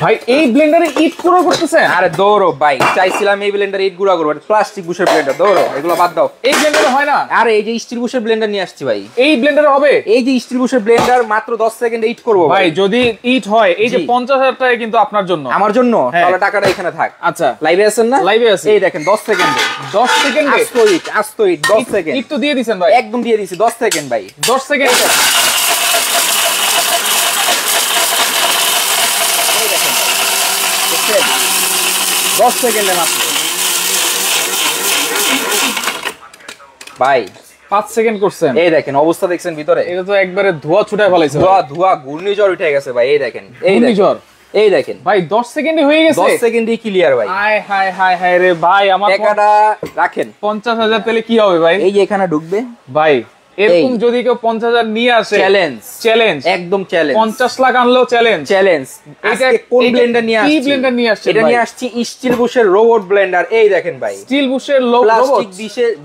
ভাই এই ব্লেন্ডারে ইট গুঁড়ো করতেছেন? আরে দৌড়ো ভাই, চাইছিলাম এই ব্লেন্ডারে ইট গুঁড়া করবো, প্লাস্টিক বুশের ব্লেন্ডার, দৌড়ো এগুলো বাদ দাও। এই ব্লেন্ডারে হয় না? আরে এই যে স্টিল বুশের ব্লেন্ডার নিয়ে আসছি ভাই। এই ব্লেন্ডারে হবে? এই যে স্টিল বুশের ব্লেন্ডার মাত্র 10 সেকেন্ডে ইট করবো ভাই। যদি ইট হয় এই যে 50,000 টাকা কিন্তু আপনার জন্য, আমার জন্য, তাহলে টাকাটা এখানে থাক। আচ্ছা লাইভে আছেন না? লাইভে আছি। এই দেখেন 10 সেকেন্ডে 10 সেকেন্ডে আস্ত ইট 10 সেকেন্ড। ইট তো দিয়ে দিবেন ভাই? একদম দিয়ে দিছি 10 সেকেন্ড ভাই। 10 সেকেন্ড। 10 সেকেন্ডে মাত্র ভাই 5 সেকেন্ড করছেন। এই দেখেন অবস্থা দেখছেন ভিতরে, এটা তো একবারে ধোয়া ছুটায় ফলাইছে। ধোয়া ঘূর্ণিঝড় উঠে গেছে ভাই। এই দেখেন ঘূর্ণিঝড়, এই দেখেন ভাই 10 সেকেন্ডে হয়ে গেছে। 10 সেকেন্ডই ক্লিয়ার ভাই। হায় হায় হায় হায় রে ভাই, আমার টাকাটা রাখেন। 50,000 তেলে কি হবে ভাই? এই যে এখানে ঢুকবে ভাই। এরকম যদি কেউ 50,000 নিয়ে আসে, চ্যালেঞ্জ একদম চ্যালেঞ্জ। 50 লাখ আনলেও চ্যালেঞ্জ। আজকে কোন ব্লেন্ডার নিয়ে আসছি? কি ব্লেন্ডার নিয়ে আসছে? এটা নিয়ে আসছি স্টিল বুশের রোবট ব্লেন্ডার। এই দেখেন ভাই, স্টিল বুশের প্লাস্টিক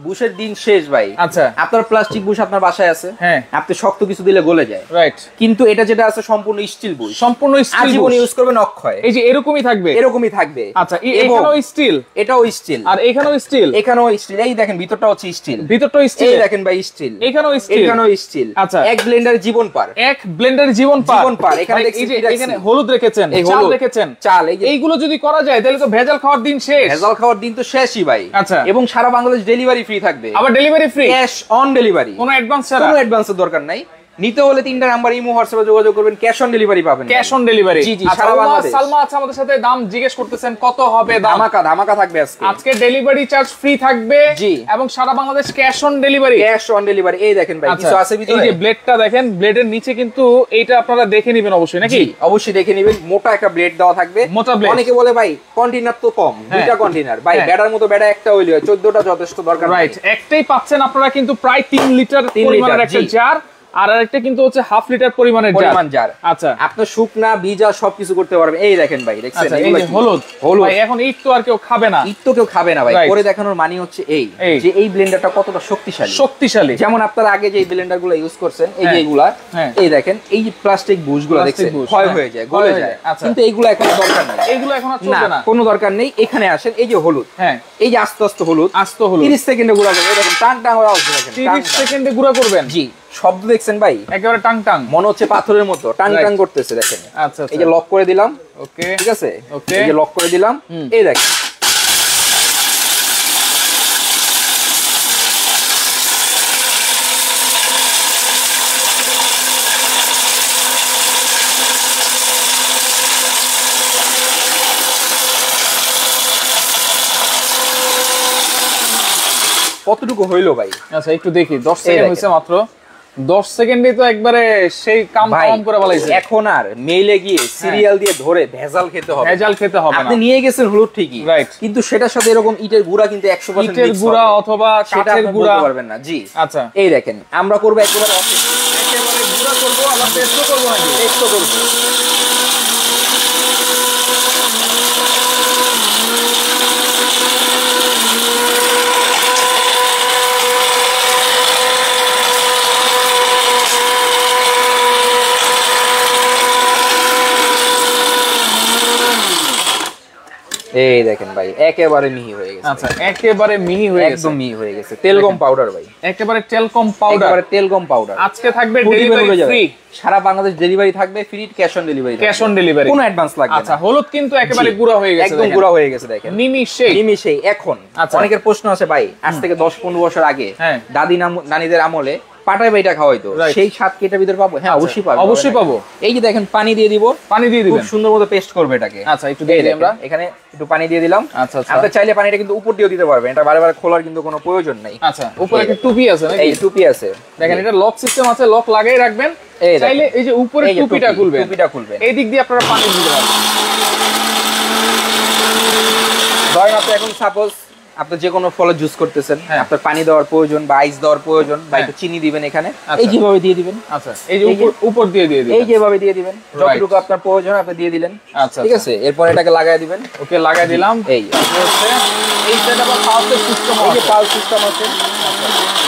বুশের দিন শেষ ভাই। আচ্ছা, আপনার প্লাস্টিক বুশ আপনার বাসায় আছে, হ্যাঁ, আপনি শক্ত কিছু দিলে গলে যায়, রাইট। কিন্তু এটা যেটা আছে সম্পূর্ণ স্টিল বুশ, সম্পূর্ণ স্টিল। আজীবন ইউজ করবেন অক্ষয়। এই যে এরকমই থাকবে, এরকমই থাকবে। আচ্ছা, এখানেও স্টিল, এটাও স্টিল, আর এখানেও স্টিল, এখানেও স্টিল। এই দেখেন ভিতরটা হচ্ছে স্টিল, ভিতরটাও স্টিল। এই দেখেন ভাই স্টিল, এখানেও স্টিল, এখানেও স্টিল। আচ্ছা, এক ব্লেন্ডার জীবন পার, এক ব্লেন্ডার জীবন পার। এখানে দেখেন, এখানে হলুদ রেখেছেন, চাল রেখেছেন, চাল। এইগুলো যদি করা যায় তাহলে তো ভেজাল খাওয়ার দিন শেষ। ভেজাল খাওয়ার দিন তো শেষই ভাই। আচ্ছা, এবং সারা বাংলাদেশ ডেলিভারি ফ্রি থাকবে। আবার delivery free, cash on delivery, কোনো অ্যাডভান্স ছাড়া। কোনো অ্যাডভান্সের দরকার নাই। নিতে হলে 3টা নাম্বার ইমো হোয়াটসঅ্যাপে যোগাযোগ করবেন, ক্যাশ অন ডেলিভারি পাবেন। ক্যাশ অন ডেলিভারি, জি জি, সারা বাংলাদেশ। সালমা আছে আমাদের সাথে, দাম জিজ্ঞেস করতেছেন কত হবে দাম? ধামাকা থাকবে আজকে। আজকে ডেলিভারি চার্জ ফ্রি থাকবে, জি, এবং সারা Bangladesh cash on delivery. Cash on delivery. এই দেখেন ভাই কিছু আছে ভিতরে। এই যে ব্লেডটা দেখেন, ব্লেডের নিচে কিন্তু এইটা আপনারা দেখে নেবেন অবশ্যই, নাকি? অবশ্যই দেখে নেবেন। মোটা একটা ব্লেড দেওয়া থাকবে, মোটা ব্লেড। অনেকে বলে ভাই কন্টেইনার তো কম, 2টা কন্টেইনার। ভাই ব্যাটার মতো ব্যাটা একটা হইলে হয়, 14টা যথেষ্ট দরকার। রাইট, একটাই পাচ্ছেন আপনারা কিন্তু প্রায় 3 লিটার পরিমাণের একটা জার, আর আরেকটা কিন্তু হচ্ছে 1/2 লিটার পরিমাণের জার। আচ্ছা, আপনি শুকনা ভিজা সবকিছু করতে পারবেন। এই দেখেন ভাই, দেখছেন এই যে হলুদ ভাই, এখন ইট তো আর কেউ খাবে না, ইট তো কেউ খাবে না ভাই। করে দেখানোর মানে হচ্ছে এই যে এই ব্লেন্ডারটা কতটা শক্তিশালী। যেমন আপনারা আগে যে ব্লেন্ডারগুলো ইউজ করছেন, এই যে এইগুলা, এই দেখেন এই যে প্লাস্টিক বুশগুলো দেখছেন ক্ষয় হয়ে যায়, গলে যায়, কিন্তু এইগুলো এখন দরকার নেই। এইগুলো এখন আর চলবে না, কোনো দরকার নেই। এখানে আসেন, এই যে হলুদ, হ্যাঁ, এই যে আস্তে হলুদ 30 সেকেন্ডে গুঁড়া করবেন। দেখেন টাং আওয়াজ, দেখেন 30 সেকেন্ডে গুঁড়া করবেন। জি, শব্দ দেখছেন ভাই, একেবারে টাং মনে হচ্ছে পাথরের মতো টাং করতেছে। দেখেন, আচ্ছা, এই যে লক করে দিলাম, ওকে, ঠিক আছে, এই যে লক করে দিলাম, এই দেখেন কতটুকু হইলো ভাই। আচ্ছা, একটু দেখি। 10 সেকেন্ড হইছে মাত্র। 10 সেকেন্ডে তো একবারে সেই কাম করে বলাইছে। এখন আর মেইলে গিয়ে সিরিয়াল দিয়ে ধরে ভেজাল খেতে হবে না। আপনি নিয়ে গেছেন হলুদ ঠিকই, কিন্তু সেটার সাথে এরকম ইটের গুঁড়া কিন্তু 100% ইটের গুঁড়া অথবা কাঠের গুঁড়া পারবেন না। জি, আচ্ছা, এই দেখেন আমরা করব একেবারে গুঁড়া করব, আবার পেস্টও করব, নাকি পেস্টও করব। এই দেখেন ভাই একেবারে মিহি হয়ে গেছে। আচ্ছা, একেবারে মিহি হয়ে গেছে, একদম মিহি হয়ে গেছে। তেলগম পাউডার ভাই, একেবারে তেলগম পাউডার। আজকে থাকবে ডেলিভারি ফ্রি, সারা বাংলাদেশ ডেলিভারি থাকবে ফ্রি, ক্যাশ অন ডেলিভারি, কোনো অ্যাডভান্স লাগবে না। আচ্ছা, হলুদ কিন্তু একেবারে গুঁড়া হয়ে গেছে, একদম গুঁড়া হয়ে গেছে। দেখেন নিমিষেই এখন। অনেকের প্রশ্ন আছে ভাই, আজ থেকে 10-15 বছর আগে দাদি নানিদের আমলে পাটায় বাইটা খাওয়াইতো, সেই স্বাদ কি এটার ভিতর পাবো? হ্যাঁ, অবশ্যই পাবো। এই যে দেখেন পানি দিয়ে দিবেন, খুব সুন্দর মতো পেস্ট করবে এটাকে। আচ্ছা, একটু দিয়ে দিই আমরা, এখানে একটু পানি দিয়ে দিলাম। আচ্ছা, আপনি চাইলে পানিটা কিন্তু উপর দিয়েও দিতে পারবেন, এটা বারে খোলার কিন্তু কোনো প্রয়োজন নাই। আচ্ছা, উপরে একটা টুপি আছে নাকি? এই টুপি আছে, দেখেন এটা লক সিস্টেম আছে, লক লাগাই রাখবেন। চাইলে এই যে উপরে টুপিটা খুলবেন, এই দিক দিয়ে আপনারা পানি দিতে পারবেন। ধরেন আপনি এখন সাপোজ আপনি যে কোনো ফলের জুস করতেছেন, আপনার পানি দেওয়ার প্রয়োজন বা আইস দেওয়ার প্রয়োজন বা একটু চিনি দিবেন এখানে, এই যেভাবে দিয়ে দিবেন। আচ্ছা, এই যে উপর দিয়ে দিবেন, এই যেভাবে দিয়ে দিবেন, যতটুকু আপনার প্রয়োজন আপনি দিয়ে দিলেন। আচ্ছা, ঠিক আছে, এরপর এটাকে লাগায় দিবেন। ওকে, লাগায় দিলাম। এই হচ্ছে এই সেটআপ পাওয়ার সিস্টেম, এই যে পাওয়ার সিস্টেম আছে।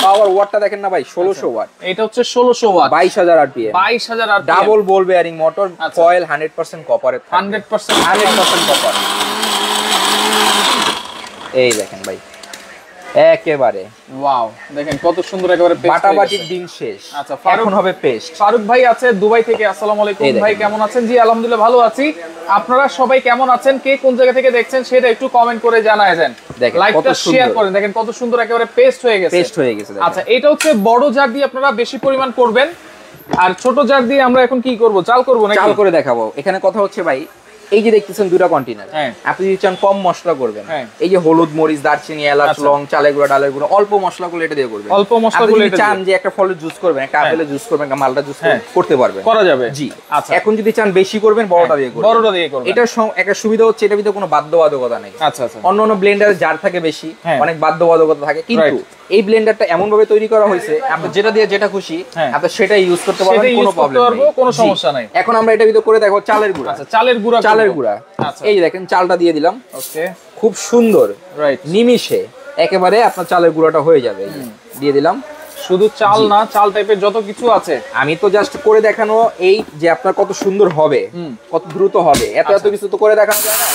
পাওয়ার ওয়াটটা দেখেন না ভাই 1600 ওয়াট। এটা হচ্ছে 1600 watt, 22000 RPM, 22000 RPM, double ball bearing motor, coil 100% কপারের, 100% কপার। এই দেখেন ভাই একেবারে ওয়াও, দেখেন কত সুন্দর একেবারে পেস্ট, বাটাবাটির দিন শেষ। আচ্ছা, এখন হবে পেস্ট। ফারুক ভাই আছে দুবাই থেকে। আসসালামু আলাইকুম ভাই, কেমন আছেন? জি আলহামদুলিল্লাহ ভালো আছি। আপনারা সবাই কেমন আছেন, কে কোন জায়গা থেকে দেখছেন সেটা একটু কমেন্ট করে জানায় দেন, লাইকটা শেয়ার করেন। দেখেন কত সুন্দর একেবারে পেস্ট হয়ে গেছে। আচ্ছা, এটা হচ্ছে বড় জার দিয়ে আপনারা বেশি পরিমাণ করবেন, আর ছোট জার দিয়ে আমরা এখন কি করব, চাল করব নাকি? চাল করে দেখাবো। এখানে কথা হচ্ছে ভাই, এই যে দেখতেছেন দুটো কন্টেনার, আপনি যদি চান কম মশলা করবেন, এই যে হলুদ, মরিচ, দারচিনি, এলাচ, লং, চালের গুঁড়া, ডালের গুঁড়া, অল্প মশলাগুলো এটা দিয়ে করবেন। অল্প মশলাগুলো এটা চান যে একটা ফলের জুস করবেন, একটা আপেলের জুস করবেন, একটা মালটা জুস করতে পারবেন, করা যাবে। জি। আচ্ছা, এখন যদি চান বেশি করবেন, বড়টা দিয়ে করবেন, বড়টা দিয়ে করবেন। এটা একটা সুবিধা হচ্ছে এটার ভিতরে কোনো বাধ্যবাধকতা নেই। আচ্ছা আচ্ছা, অন্য ব্লেন্ডারে জার থাকে বেশি, অনেক বাধ্যবাধকতা থাকে, কিন্তু এই ব্লেন্ডারটা এমন ভাবে তৈরি করা হয়েছে, আপনি যেটা দিয়ে যেটা খুশি আপনি সেটা ইউজ করতে পারবেন, কোনো প্রবলেম নেই, কোনো সমস্যা নাই। এখন আমরা এটা ভিতরে করে দেখো চালের গুঁড়া। আচ্ছা, চালের গুঁড়া। আচ্ছা, এই দেখেন চালটা দিয়ে দিলাম। ওকে, খুব সুন্দর, রাইট, নিমিষে একেবারে আপনার চালের গুঁড়াটা হয়ে যাবে। দিয়ে দিলাম। শুধু চাল না, চাল টাইপের যত কিছু আছে, আমি তো জাস্ট করে দেখানো, এই যে আপনার কত সুন্দর হবে, কত দ্রুত হবে, এত কিছু তো করে দেখানো যায় না।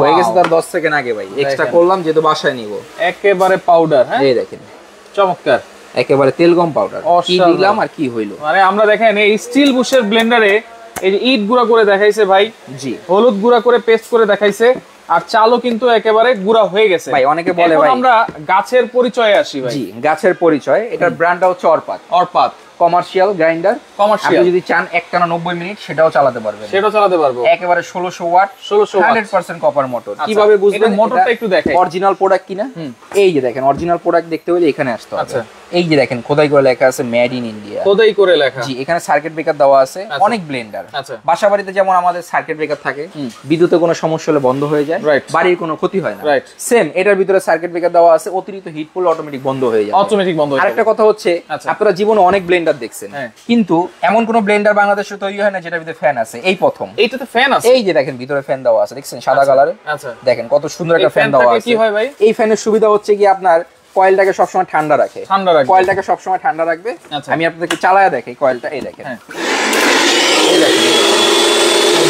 হয়ে গেছে তার 10 সেকেন্ড আগে ভাই, এক্সট্রা করলাম যেহেতু বাসায় নিব। একেবারে পাউডার। হ্যাঁ, এই দেখেন চমৎকার, একেবারে তেলগম পাউডার। কি দিলাম আর কি হইলো, মানে আমরা দেখেন এই স্টিল বুশের ব্লেন্ডারে এই যে ইট গুঁড়া করে দেখাইছে ভাই, জি, হলুদ গুঁড়া করে পেস্ট করে দেখাইছে, আর চালও কিন্তু একেবারে গুঁড়া হয়ে গেছে ভাই। অনেকে বলে ভাই আমরা গাছের পরিচয়ে আসি ভাই। জি, গাছের পরিচয়। এটার ব্র্যান্ডটা হচ্ছে অরপাত কমার্শিয়াল গ্রাইন্ডার। আপনি যদি চান একটানা 90 মিনিট সেটাও চালাতে পারবেন, একেবারে 1600 ওয়াট, 100% কপার মোটর। কিভাবে বুঝবেন মোটরটা একটু দেখেন অরিজিনাল প্রোডাক্ট কিনা। এই যে দেখেন অরিজিনাল প্রোডাক্ট দেখতে হলে এখানে আসতে হবে। আচ্ছা, এই যে দেখেন খোদাই করে লেখা আছে মেড ইন ইন্ডিয়া, খোদাই করে লেখা। জি, এখানে সার্কিট ব্রেকার দেওয়া আছে, অনেক ব্লেন্ডার। আচ্ছা, বাসাবাড়িতে যেমন আমাদের সার্কিট ব্রেকার থাকে, বিদ্যুতে কোনো সমস্যা হলে বন্ধ হয়ে যায়, বাড়ির কোনো ক্ষতি হয় না, সেম এটার ভিতরে সার্কিট ব্রেকার দেওয়া আছে, অতিরিক্ত হিট পড়লে অটোমেটিক বন্ধ হয়ে যায়, অটোমেটিক বন্ধ হয়ে যায়। আরেকটা কথা হচ্ছে, আপনারা জীবনে অনেক ব্লেন্ডার দেখছেন, কিন্তু এমন কোন ব্লেন্ডার বাংলাদেশে তৈরি হয় না যেটার ভিতরে ফ্যান আছে, এই প্রথম। এইটাতে ফ্যান আছে, এই যে দেখেন ভিতরে ফ্যান দেওয়া আছে, দেখছেন সাদা কালারে। আচ্ছা, দেখেন কত সুন্দর একটা ফ্যান দেওয়া আছে। কি হয় ভাই, এই ফ্যানের সুবিধা হচ্ছে কি আপনার কয়েলটাকে সবসময় ঠান্ডা রাখে, কয়েলটাকে সবসময় ঠান্ডা রাখবে। আমি আপনাদেরকে চালায়া দেখাই কয়েলটা। এই দেখেন, এই দেখেন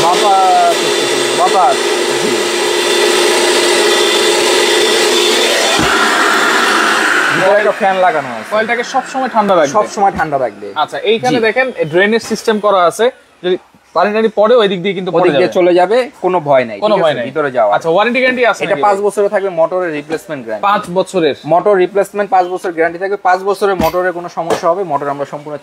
বাবা, জি, ফ্যান লাগানো আছে, কয়েলটাকে সবসময় ঠান্ডা রাখবে, আচ্ছা, এইখানে দেখেন ড্রেনেজ সিস্টেম করা আছে, যদি পানি পড়ে ওই দিক দিয়ে কিন্তু চলে যাবে, কোনো ভয় নাই, ভিতরে যাওয়া। আচ্ছা, ওয়ারেন্টি গ্যারান্টি আছে? এটা 5 বছরের থাকবে, মোটরের রিপ্লেসমেন্ট গ্যারান্টি 5 বছরের, মোটর রিপ্লেসমেন্ট 5 বছর গ্যারান্টি থাকবে। 5 বছরের মোটরের কোনো সমস্যা হবে, মোটর আমরা সম্পূর্ণ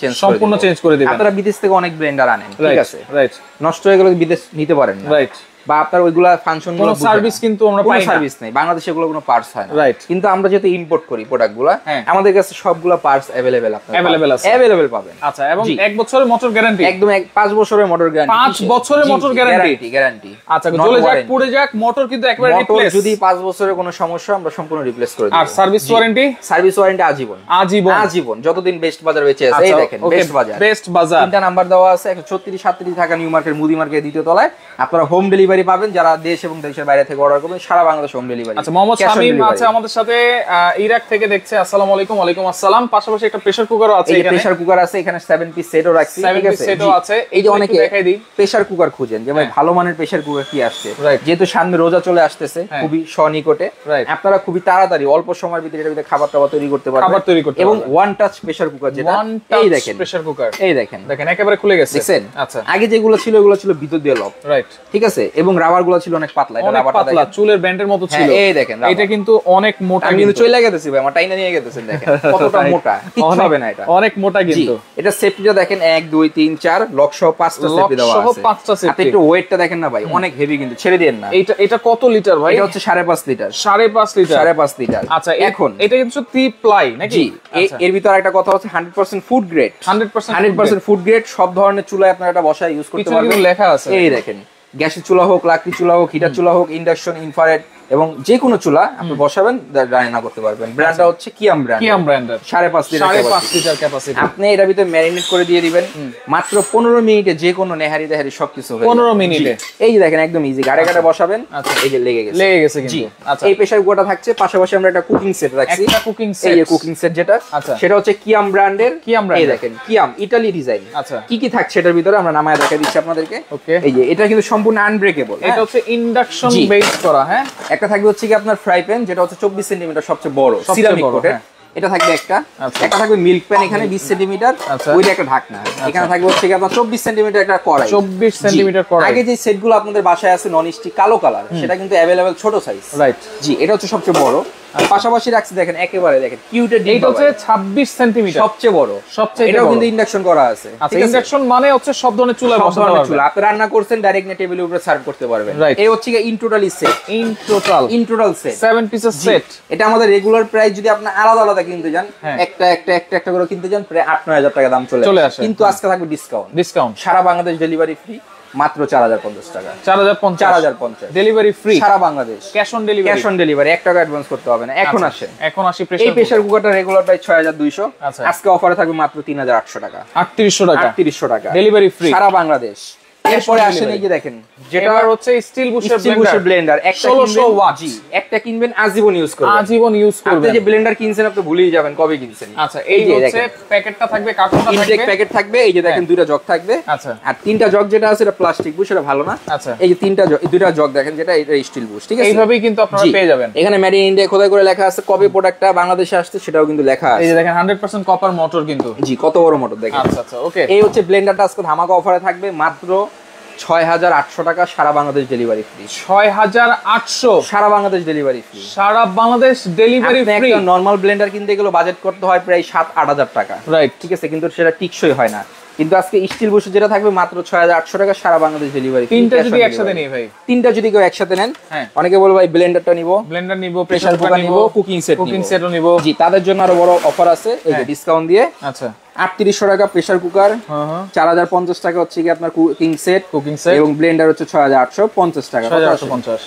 চেঞ্জ করে দেব। আপনারা বিদেশ থেকে অনেক ব্লেন্ডার আনেন, ঠিক আছে, রাইট, নষ্ট হয়ে গেলে বিদেশ নিতে পারেন না, রাইট, বা আপনার ওইগুলা ফাংশন গুলো সার্ভিস কিন্তু আমরা পাই না, সার্ভিস নাই বাংলাদেশে, এগুলো কোনো পার্টস হয় না, রাইট। কিন্তু আমরা যেহেতু ইম্পোর্ট করি প্রোডাক্টগুলো, আমাদের কাছে সবগুলা পার্টস अवेलेबल अवेलेबल পাবেন। আচ্ছা, এবং 1 বছরের মোটর গ্যারান্টি, একদম 5 বছরের মোটর গ্যারান্টি, 5 বছরের মোটর গ্যারান্টি। আচ্ছা, জ্বলে যাক পুড়ে যাক মোটর কিন্তু একবারে রিপ্লেস, যদি 5 বছরের কোনো সমস্যা আমরা সম্পূর্ণ রিপ্লেস করে দেব। আর সার্ভিস ওয়ারেন্টি আজীবন, যতদিন বেস্ট বাজার বেঁচে আছে। এই দেখেন বেস্ট বাজার তিনটা নাম্বার দেওয়া আছে, 136 37 ঢাকা নিউ মার্কেট মুদি মার্কেট দ্বিতীয় তলায়। আপনারা হোম ডেলিভারি পাবেন, যারা দেশ এবং দেশের বাইরে থেকে অর্ডার করবেন, সারা বাংলাদেশ হোম ডেলিভারি। আচ্ছা, মোহাম্মদ শামীম আছে আমাদের সাথে, ইরাক থেকে দেখছে। আসসালামু আলাইকুম। ওয়ালাইকুম আসসালাম। পাশাপাশি একটা প্রেসার কুকারও আছে, এখানে প্রেসার কুকার আছে, এখানে 7 পিস সেটও রাখছি, ঠিক আছে, সেটও আছে। এই যে অনেকে দেখাই দিই প্রেসার কুকার খুঁজেন যে ভাই ভালো মানের প্রেসার কুকার কি আসছে, যেহেতু সামনে রোজা চলে আসতেছে, খুবই সনিকটে, আপনারা খুবই তাড়াতাড়ি অল্প সময়ের ভিতরে এর ভিতরে খাবার তৈরি করতে পারবেন, এবং ওয়ান টাচ প্রেসার কুকার, যেটা এই দেখেন প্রেসার কুকার, এই দেখেন একেবারে খুলে গেছে, দেখছেন। আচ্ছা, আগে যেগুলো ছিল এগুলো ছিল ভিতর দিয়ে লক, রাইট, ঠিক আছে, এবং রাবার গুলো ছিল অনেক পাতলা, এটা রাবারটা দেখেন চুলের ব্যান্ডের মতো ছিল। এই দেখেন এটা কিন্তু অনেক মোটা, আমি কিন্তু চলে গেতেছি ভাই, আমার টাইনা নিয়ে গেতেছেন, দেখেন কতটা মোটা, কিছু হবে না, এটা অনেক মোটা। কিন্তু এটা সেফটিটা দেখেন 1 2 3 4 লক সহ 5টা সেফটি দেওয়া আছে, 5টা সেফটি। আপনি একটু ওয়েটটা দেখেন না ভাই, অনেক হেভি, কিন্তু ছেড়ে দেন না। এটা কত লিটার ভাই? এটা হচ্ছে 5.5 লিটার, 5.5 লিটার। আচ্ছা, এখন এটা কিন্তু 3 প্লাই নাকি? এর ভিতর একটা কথা হচ্ছে 100% ফুড গ্রেড, 100% ফুড গ্রেড, সব ধরনের চুলায় আপনারা এটা বসায় ইউজ করতে পারবেন, লেখা আছে। এই দেখেন গ্যাসের চুলা হোক, লাকড়ি চুলা হোক, হিটার চুলা হোক, ইন্ডাকশন, ইনফ্রারেড এবং যে কোনো চুলা আপনি বসাবেন, রান্না করতে পারবেন। ব্র্যান্ডটা হচ্ছে কিয়াম ব্র্যান্ড। কিয়াম ব্র্যান্ডের 5.5 লিটার ক্যাপাসিটি। আপনি এর ভিতরে ম্যারিনেট করে দিয়ে দিবেন মাত্র 15 মিনিটে, যে কোনো নেহারি দেহারি সবকিছু হয়ে 15 মিনিটে। এই যে দেখেন একদম ইজি, গাড়ে গাড়ে বসাবেন। এই যে লেগে গেছে কিন্তু। আচ্ছা, এই প্রেসার কুকারটা থাকছে, পাশাপাশি আমরা একটা কুকিং সেট রাখছি। একটা কুকিং সেট, এই যে কুকিং সেট যেটা, সেটা হচ্ছে কিয়াম ব্র্যান্ডের। এই দেখেন কিয়াম ইতালি ডিজাইন। আচ্ছা, কি থাকছে এটার ভিতরে আমরা নামায় দেখাই দিচ্ছি আপনাদেরকে। ওকে, এই যে এটা কিন্তু সম্পূর্ণ আনব্রেকেবল। এটা হচ্ছে ইন্ডাকশন বেস করা। হ্যাঁ, একটা থাকবে হচ্ছে কি আপনার ফ্রাই প্যান, যেটা হচ্ছে 24 সেন্টিমিটার, সবচেয়ে বড় সিরামিক কোটের। এটা থাকবে একটা থাকবে মিল্ক প্যান এখানে 20 সেন্টিমিটার, ওইটা একটা ঢাকনা। এখানে থাকবে হচ্ছে কি আপনার 24 সেন্টিমিটার একটা কড়াই। 24 সেন্টিমিটার কড়াই। আগে যে সেটগুলো আপনাদের বাসায় আছে নন স্টিক কালো কালার, সেটা কিন্তু अवेलेबल ছোট সাইজ। রাইট, জি, এটা হচ্ছে সবচেয়ে বড়। পাশাপাশি রাখছি দেখেন, একেবারে দেখেন কিউটের ডিপ। এটা হচ্ছে 26 সেন্টিমিটার, সবচেয়ে বড়। এটাও কিন্তু ইন্ডাকশন করা আছে। আচ্ছা, ইন্ডাকশন মানে হচ্ছে সব ধরনের চুলা বসাতে পারবেন। আপনি রান্না করছেন, ডাইরেক্ট না টেবিলের উপরে সার্ভ করতে পারবেন। এই হচ্ছে কি in totally set, in total set 7 পিসের সেট। এটা আমাদের রেগুলার প্রাইস যদি আপনি আলাদা আলাদা কিনতে যান, একটা করে কিনতে যান, প্রায় 8-9 টাকা দাম চলে আসে। কিন্তু আজকে থাকবে ডিসকাউন্ট, সারা বাংলাদেশ ডেলিভারি ফ্রি, মাত্র 4050 টাকা। 4050 ডেলিভারি ফ্রি সারা বাংলাদেশ। ক্যাশ অন ডেলিভারি 1 টাকা অ্যাডভান্স করতে হবে না। এখন আসেন, এই প্রেসার কুকারটা রেগুলার প্রাইস 6200, আজকে অফারে থাকবে মাত্র 3800 টাকা। 3800 টাকা ডেলিভারি ফ্রি সারা বাংলাদেশ। এরপরে আসেন, এই যে দেখেন, যেটা হচ্ছে স্টিল বুশের ব্লেন্ডার। একটা 1600 ওয়াট। জি, একটা কিনবেন, আজীবন ইউজ করবেন। আপনি যে ব্লেন্ডার কিনছেন আপনি ভুলেই যাবেন কবে কিনছেন। আচ্ছা, এই যে হচ্ছে প্যাকেটটা থাকবে, কার্টুনটা থাকবে, ইনটেক প্যাকেট থাকবে। এই যে দেখেন দুইটা জগ থাকবে। আচ্ছা, আর তিনটা জগ যেটা আছে এটা প্লাস্টিক বুশ, এটা ভালো না। আচ্ছা, এই যে দুইটা জগ দেখেন, যেটা এটা স্টিল বুশ। ঠিক আছে, এইভাবেই কিন্তু আপনারা পেয়ে যাবেন। এখানে মেড ইন ইন্ডিয়া খোদাই করে লেখা আছে, কবে প্রোডাক্টটা বাংলাদেশে আসছে সেটাও কিন্তু লেখা আছে। এই যে দেখেন 100% কপার মোটর কিন্তু। জি, কত বড় মোটর দেখেন। আচ্ছা, ওকে। এই হচ্ছে ব্লেন্ডারটা আজকে ধামাকা অফারে থাকবে মাত্র 6800 টাকা, সারা বাংলাদেশ ডেলিভারি ফ্রি। 6800 সারা বাংলাদেশ ডেলিভারি ফ্রি। সারা বাংলাদেশ ডেলিভারি ফ্রি। একটা নরমাল ব্লেন্ডার কিনতে গেলে বাজেট করতে হয় প্রায় 7-8 টাকা। রাইট, ঠিক আছে, কিন্তু সেটা টিকসই হয় না। কিন্তু আজকে স্টিল বুশ যেটা থাকবে মাত্র 6800 টাকা, সারা বাংলাদেশ ডেলিভারি। তিনটা যদি একসাথে নেই ভাই, তিনটা যদি কেউ একসাথে নেন, অনেকে বলবে ভাই ব্লেন্ডারটা নিব, প্রেসার কুকার নিব, কুকিং সেটও নিব। জি, তাদের জন্য আরো বড় অফার আছে, এই যে ডিসকাউন্ট দিয়ে। আচ্ছা, 3800 টাকা প্রেসার কুকার, 4050 টাকা হচ্ছে কি আপনার কুকিং সেট এবং ব্লেন্ডার হচ্ছে 6850 টাকা। 6850।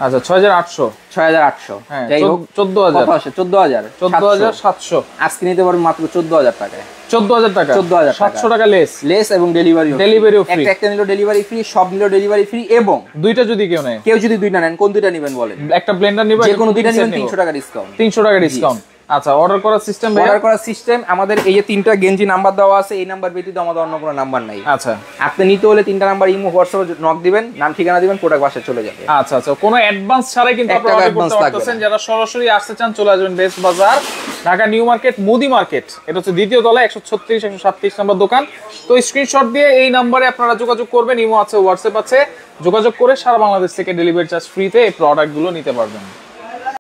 আচ্ছা, 6800 যাই হোক, 14700 আজকে নিতে পারবেন মাত্র 14000 টাকায়। 14000 টাকা, 700 টাকা লেস এবং ডেলিভারিও ফ্রি। একটা নিলো ডেলিভারি ফ্রি, সব নিলো ডেলিভারি ফ্রি, এবং দুইটা যদি কেউ যদি দুইটা নেন, কোন দুইটা নেবেন বলেন? একটা ব্লেন্ডার নিবেন, যে কোনো দুইটা নেবেন 300 টাকা ডিসকাউন্ট। 300 টাকা ডিসকাউন্ট। আচ্ছা, অর্ডার করার সিস্টেম আমাদের এই যে তিনটা গেঞ্জি নাম্বার দেওয়া আছে, এই নাম্বার ব্যতীত আমাদের অন্য কোনো নাম্বার নাই। আচ্ছা, আপনি নিতে হলে তিনটা নাম্বার ইমো, হোয়াটসঅ্যাপে নক দিবেন, নাম ঠিকানা দিবেন, প্রোডাক্ট বাসায় চলে যাবে। আচ্ছা, কোনো অ্যাডভান্স ছাড়াই কিন্তু আপনারা অর্ডার করতে পারতেছেন। যারা সরাসরি আসতে চান চলে আসবেন বেস্ট বাজার, ঢাকা নিউ মার্কেট, মুদি মার্কেট। এটা হচ্ছে দ্বিতীয় তলায় 136-137 নম্বর দোকান। তো স্ক্রিনশট দিয়ে এই নাম্বারে আপনারা যোগাযোগ করবেন, ইমো আছে, হোয়াটসঅ্যাপ আছে, যোগাযোগ করে সারা বাংলাদেশ থেকে ডেলিভারি চার্জ ফ্রিতে এই প্রোডাক্টগুলো নিতে পারবেন।